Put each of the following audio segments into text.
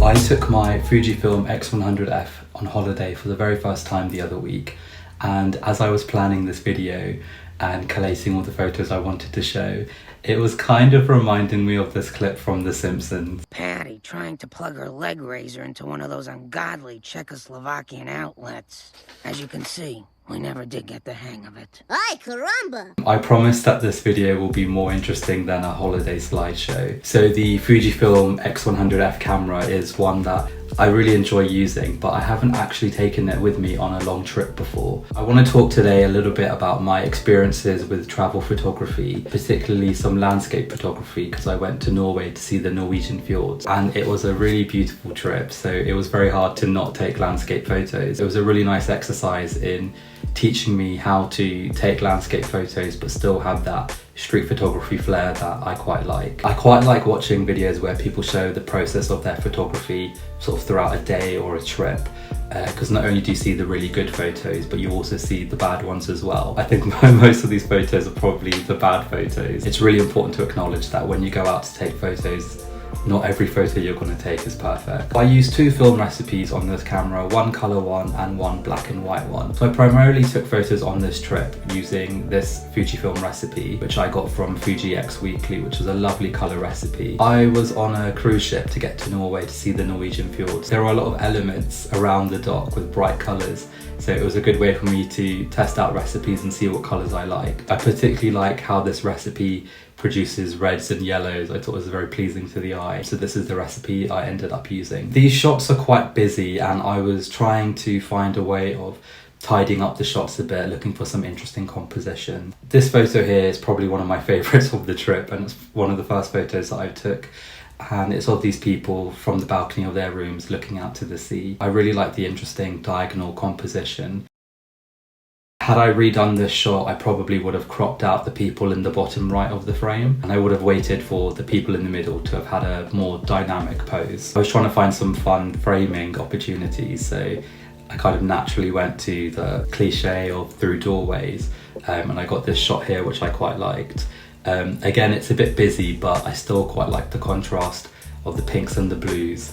I took my Fujifilm X100F on holiday for the very first time the other week, and as I was planning this video and collating all the photos I wanted to show, it was kind of reminding me of this clip from The Simpsons. Patty trying to plug her leg razor into one of those ungodly Czechoslovakian outlets. As you can see, we never did get the hang of it. Ay, caramba! I promise that this video will be more interesting than a holiday slideshow. So the Fujifilm X100F camera is one that I really enjoy using, but I haven't actually taken it with me on a long trip before. I want to talk today a little bit about my experiences with travel photography, particularly some landscape photography, because I went to Norway to see the Norwegian fjords, and it was a really beautiful trip, so it was very hard to not take landscape photos. It was a really nice exercise in teaching me how to take landscape photos but still have that street photography flair that I quite like. I quite like watching videos where people show the process of their photography sort of throughout a day or a trip, because not only do you see the really good photos, but you also see the bad ones as well. I think most of these photos are probably the bad photos. It's really important to acknowledge that when you go out to take photos, not every photo you're going to take is perfect. I used two film recipes on this camera, one colour one and one black and white one. So I primarily took photos on this trip using this Fujifilm recipe, which I got from Fuji X Weekly, which was a lovely colour recipe. I was on a cruise ship to get to Norway to see the Norwegian fjords. There are a lot of elements around the dock with bright colours, so it was a good way for me to test out recipes and see what colours I like. I particularly like how this recipe produces reds and yellows. I thought it was very pleasing to the eye. So this is the recipe I ended up using. These shots are quite busy, and I was trying to find a way of tidying up the shots a bit, looking for some interesting composition. This photo here is probably one of my favourites of the trip, and it's one of the first photos that I took. And it's of these people from the balcony of their rooms looking out to the sea. I really like the interesting diagonal composition. Had I redone this shot, I probably would have cropped out the people in the bottom right of the frame, and I would have waited for the people in the middle to have had a more dynamic pose. I was trying to find some fun framing opportunities, so I kind of naturally went to the cliche of through doorways, and I got this shot here which I quite liked. Again, it's a bit busy, but I still quite like the contrast of the pinks and the blues,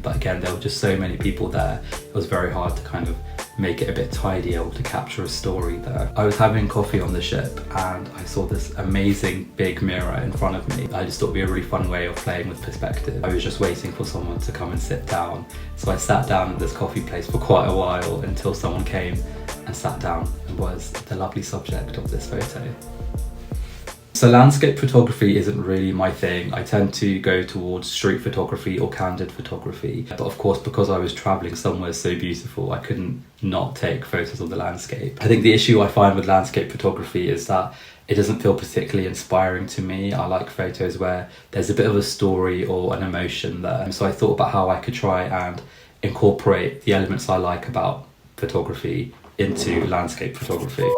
but again, there were just so many people there, it was very hard to kind of make it a bit tidier or to capture a story there. I was having coffee on the ship and I saw this amazing big mirror in front of me. I just thought it would be a really fun way of playing with perspective. I was just waiting for someone to come and sit down, so I sat down at this coffee place for quite a while until someone came and sat down and was the lovely subject of this photo. So landscape photography isn't really my thing. I tend to go towards street photography or candid photography. But of course, because I was traveling somewhere so beautiful, I couldn't not take photos of the landscape. I think the issue I find with landscape photography is that it doesn't feel particularly inspiring to me. I like photos where there's a bit of a story or an emotion there. So I thought about how I could try and incorporate the elements I like about photography into landscape photography.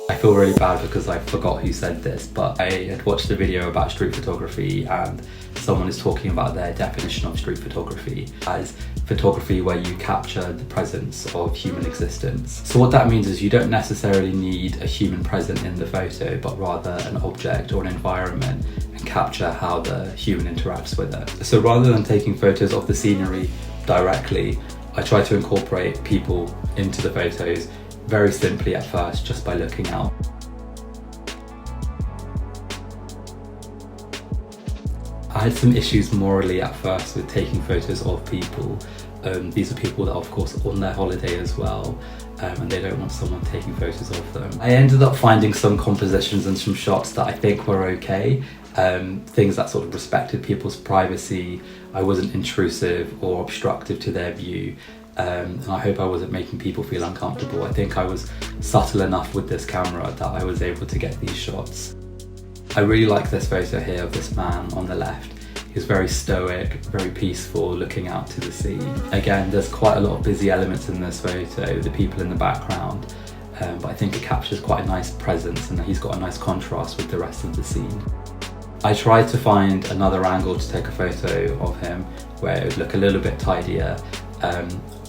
I feel really bad because I forgot who said this, but I had watched a video about street photography and someone is talking about their definition of street photography as photography where you capture the presence of human existence. So what that means is you don't necessarily need a human present in the photo, but rather an object or an environment, and capture how the human interacts with it. So rather than taking photos of the scenery directly, I try to incorporate people into the photos very simply at first, just by looking out. I had some issues morally at first with taking photos of people. These are people that are of course on their holiday as well, and they don't want someone taking photos of them. I ended up finding some compositions and some shots that I think were okay, things that sort of respected people's privacy. I wasn't intrusive or obstructive to their view. And I hope I wasn't making people feel uncomfortable. I think I was subtle enough with this camera that I was able to get these shots. I really like this photo here of this man on the left. He's very stoic, very peaceful, looking out to the sea. Again, there's quite a lot of busy elements in this photo, the people in the background, but I think it captures quite a nice presence and he's got a nice contrast with the rest of the scene. I tried to find another angle to take a photo of him where it would look a little bit tidier.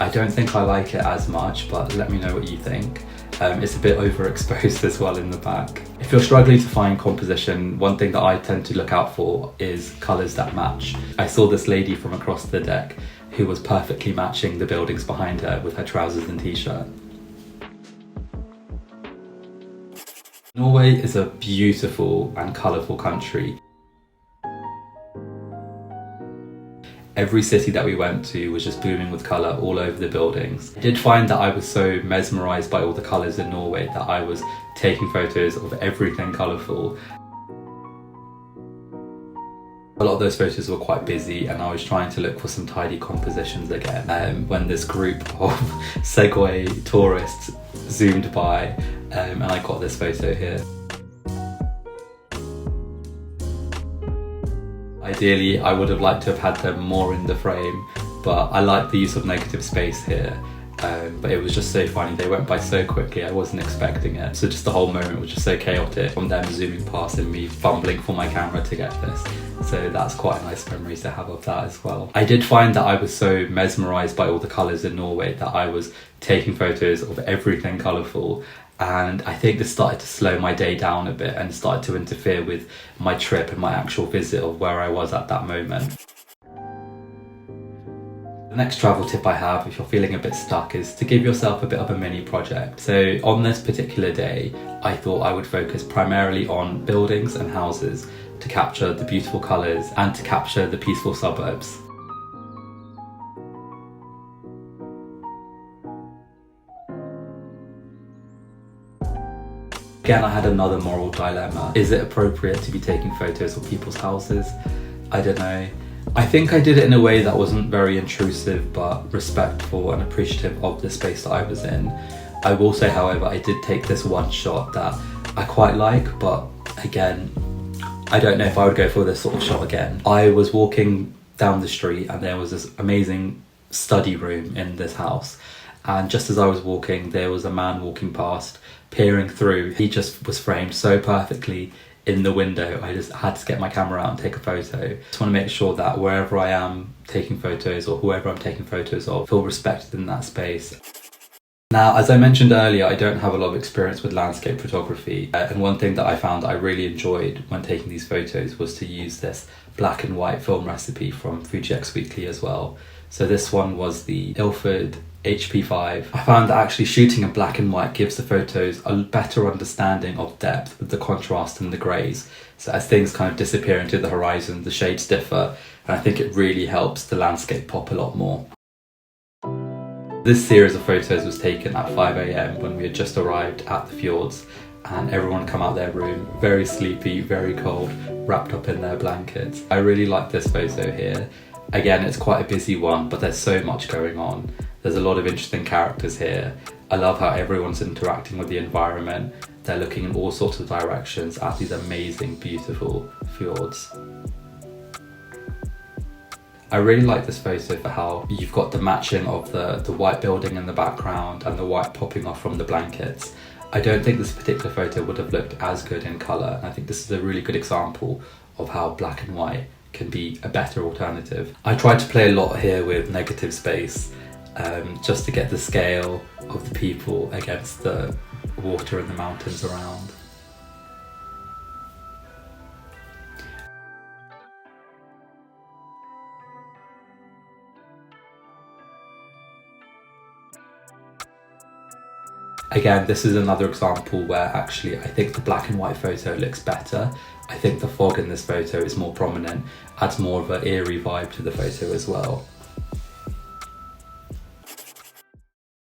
I don't think I like it as much, but let me know what you think. It's a bit overexposed as well in the back. If you're struggling to find composition, one thing that I tend to look out for is colours that match. I saw this lady from across the deck who was perfectly matching the buildings behind her with her trousers and t-shirt. Norway is a beautiful and colourful country. Every city that we went to was just booming with colour all over the buildings. I did find that I was so mesmerised by all the colours in Norway that I was taking photos of everything colourful. A lot of those photos were quite busy and I was trying to look for some tidy compositions again. When this group of Segway tourists zoomed by and I got this photo here. Ideally, I would have liked to have had them more in the frame, but I like the use of negative space here. But it was just so funny, they went by so quickly, I wasn't expecting it. So just the whole moment was just so chaotic, from them zooming past and me fumbling for my camera to get this. So that's quite a nice memory to have of that as well. I did find that I was so mesmerised by all the colours in Norway that I was taking photos of everything colourful. And I think this started to slow my day down a bit and started to interfere with my trip and my actual visit of where I was at that moment. The next travel tip I have, if you're feeling a bit stuck, is to give yourself a bit of a mini project. So on this particular day, I thought I would focus primarily on buildings and houses to capture the beautiful colours and to capture the peaceful suburbs. Again, I had another moral dilemma. Is it appropriate to be taking photos of people's houses? I don't know. I think I did it in a way that wasn't very intrusive but respectful and appreciative of the space that I was in. I will say, however, I did take this one shot that I quite like, but again, I don't know if I would go for this sort of shot again. I was walking down the street and there was this amazing study room in this house. And just as I was walking, there was a man walking past, peering through. He just was framed so perfectly in the window. I just had to get my camera out and take a photo. Just want to make sure that wherever I am taking photos or whoever I'm taking photos of feel respected in that space. Now, as I mentioned earlier, I don't have a lot of experience with landscape photography, and one thing that I found that I really enjoyed when taking these photos was to use this black and white film recipe from Fuji X Weekly as well. So this one was the Ilford HP5. I found that actually shooting in black and white gives the photos a better understanding of depth with the contrast and the greys. So as things kind of disappear into the horizon, the shades differ, and I think it really helps the landscape pop a lot more. This series of photos was taken at 5 AM when we had just arrived at the fjords, and everyone come out their room, very sleepy, very cold, wrapped up in their blankets. I really like this photo here. Again, it's quite a busy one, but there's so much going on. There's a lot of interesting characters here. I love how everyone's interacting with the environment. They're looking in all sorts of directions at these amazing, beautiful fjords. I really like this photo for how you've got the matching of the white building in the background and the white popping off from the blankets. I don't think this particular photo would have looked as good in colour. I think this is a really good example of how black and white can be a better alternative. I tried to play a lot here with negative space, just to get the scale of the people against the water and the mountains around. Again, this is another example where actually I think the black and white photo looks better. I think the fog in this photo is more prominent, adds more of an eerie vibe to the photo as well.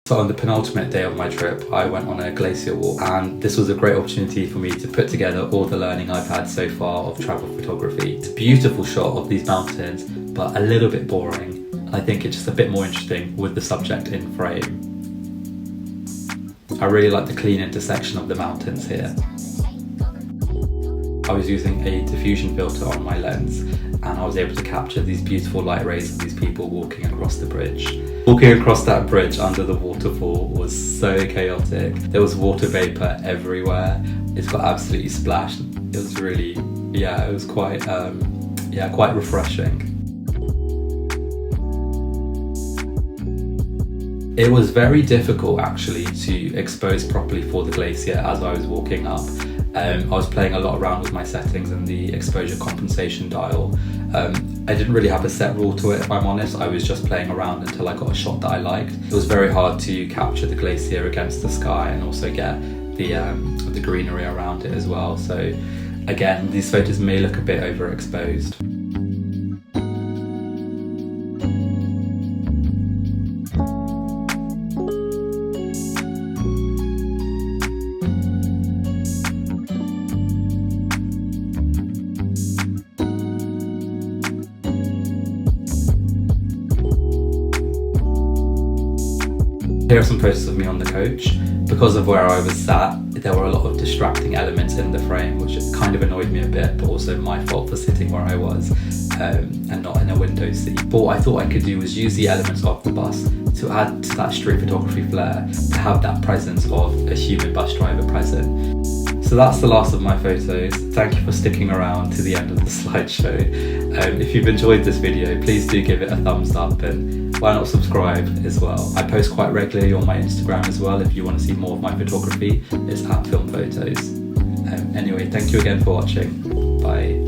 So on the penultimate day of my trip, I went on a glacier walk, and this was a great opportunity for me to put together all the learning I've had so far of travel photography. It's a beautiful shot of these mountains, but a little bit boring. And I think it's just a bit more interesting with the subject in frame. I really like the clean intersection of the mountains here. I was using a diffusion filter on my lens, and I was able to capture these beautiful light rays of these people walking across the bridge. Walking across that bridge under the waterfall was so chaotic. There was water vapour everywhere. It got absolutely splashed. It was really, it was quite refreshing. It was very difficult actually to expose properly for the Glacier as I was walking up. I was playing a lot around with my settings and the exposure compensation dial. I didn't really have a set rule to it, if I'm honest. I was just playing around until I got a shot that I liked. It was very hard to capture the Glacier against the sky and also get the greenery around it as well. So again, these photos may look a bit overexposed. Here are some photos of me on the coach. Because of where I was sat, there were a lot of distracting elements in the frame, which kind of annoyed me a bit, but also my fault for sitting where I was and not in a window seat. But what I thought I could do was use the elements of the bus to add to that street photography flair, to have that presence of a human bus driver present. So that's the last of my photos. Thank you for sticking around to the end of the slideshow. If you've enjoyed this video, please do give it a thumbs up, and why not subscribe as well. I post quite regularly on my Instagram as well if you want to see more of my photography. It's @filmfauxtos. Anyway, thank you again for watching. Bye.